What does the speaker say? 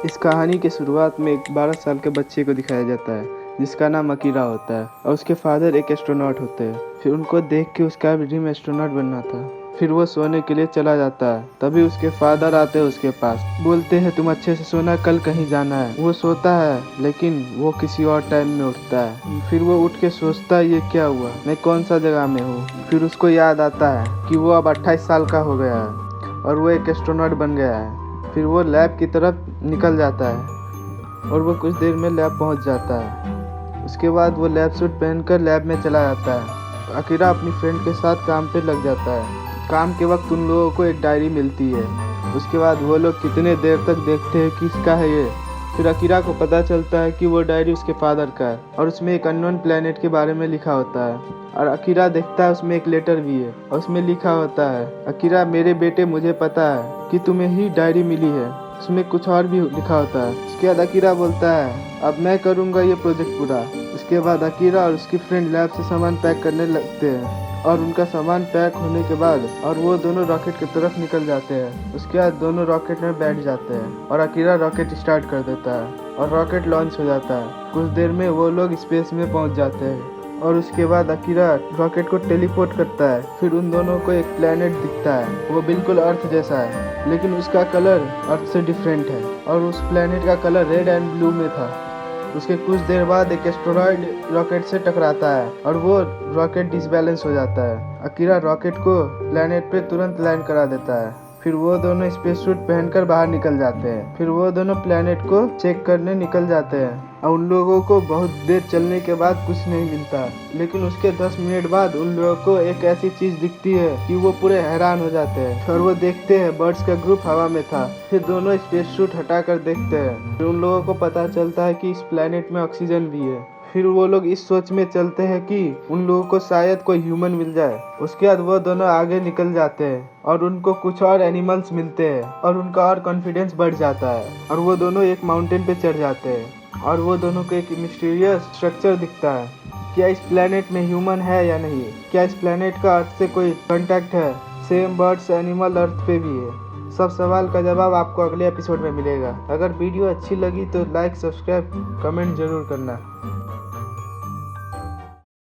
इस कहानी की शुरुआत में एक 12 साल के बच्चे को दिखाया जाता है जिसका नाम अकीरा होता है और उसके फादर एक एस्ट्रोनॉट होते हैं। फिर उनको देख के उसका ड्रीम एस्ट्रोनॉट बनना था। फिर वो सोने के लिए चला जाता है, तभी उसके फादर आते हैं उसके पास, बोलते हैं तुम अच्छे से सोना, कल कहीं जाना है। वो सोता है लेकिन वो किसी और टाइम में उठता है। फिर वो उठ के सोचता है ये क्या हुआ, मैं कौन सा जगह में हूँ। फिर उसको याद आता है कि वो अब 28 साल का हो गया है और वो एक एस्ट्रोनॉट बन गया है। फिर वो लैब की तरफ निकल जाता है और वो कुछ देर में लैब पहुंच जाता है। उसके बाद वो लैब सूट पहनकर लैब में चला जाता है। अकीरा अपनी फ्रेंड के साथ काम पे लग जाता है। काम के वक्त उन लोगों को एक डायरी मिलती है। उसके बाद वो लोग कितने देर तक देखते हैं किसका है ये। फिर अकीरा को पता चलता है कि वो डायरी उसके फादर का है और उसमें एक अननोन प्लेनेट के बारे में लिखा होता है। और अकीरा देखता है उसमें एक लेटर भी है और उसमें लिखा होता है, अकीरा मेरे बेटे, मुझे पता है कि तुम्हें ही डायरी मिली है। उसमें कुछ और भी लिखा होता है। उसके बाद अकीरा बोलता है अब मैं करूँगा ये प्रोजेक्ट पूरा। उसके बाद अकीरा और उसकी फ्रेंड लैब से सामान पैक करने लगते हैं और उनका सामान पैक होने के बाद और वो दोनों रॉकेट की तरफ निकल जाते हैं। उसके बाद दोनों रॉकेट में बैठ जाते हैं और अकीरा रॉकेट स्टार्ट कर देता है और रॉकेट लॉन्च हो जाता है। कुछ देर में वो लोग स्पेस में पहुंच जाते हैं और उसके बाद अकीरा रॉकेट को टेलीपोर्ट करता है। फिर उन दोनों को एक प्लेनेट दिखता है, वो बिल्कुल अर्थ जैसा है लेकिन उसका कलर अर्थ से डिफरेंट है और उस प्लेनेट का कलर रेड एंड ब्लू में था। उसके कुछ देर बाद एक एस्टेरॉयड रॉकेट से टकराता है और वो रॉकेट डिसबैलेंस हो जाता है। अकीरा रॉकेट को प्लेनेट पे तुरंत लैंड करा देता है। फिर वो दोनों स्पेस सूट पहनकर बाहर निकल जाते हैं। फिर वो दोनों प्लेनेट को चेक करने निकल जाते हैं और उन लोगों को बहुत देर चलने के बाद कुछ नहीं मिलता, लेकिन उसके 10 मिनट बाद उन लोगों को एक ऐसी चीज दिखती है कि वो पूरे हैरान हो जाते हैं और वो देखते हैं बर्ड्स का ग्रुप हवा में था। फिर दोनों स्पेस सूट हटाकर देखते हैं। फिर उन लोगों को पता चलता है कि इस प्लेनेट में ऑक्सीजन भी है। फिर वो लोग इस सोच में चलते हैं कि उन लोगों को शायद कोई ह्यूमन मिल जाए। उसके बाद वो दोनों आगे निकल जाते हैं और उनको कुछ और एनिमल्स मिलते हैं और उनका और कॉन्फिडेंस बढ़ जाता है और वो दोनों एक माउंटेन पे चढ़ जाते हैं और वो दोनों को एक मिस्टीरियस स्ट्रक्चर दिखता है। क्या इस प्लेनेट में ह्यूमन है या नहीं? क्या इस प्लेनेट का अर्थ से कोई कांटेक्ट है? सेम बर्ड्स एनिमल अर्थ पे भी है? सब सवाल का जवाब आपको अगले एपिसोड में मिलेगा। अगर वीडियो अच्छी लगी तो लाइक, सब्सक्राइब, कमेंट जरूर करना।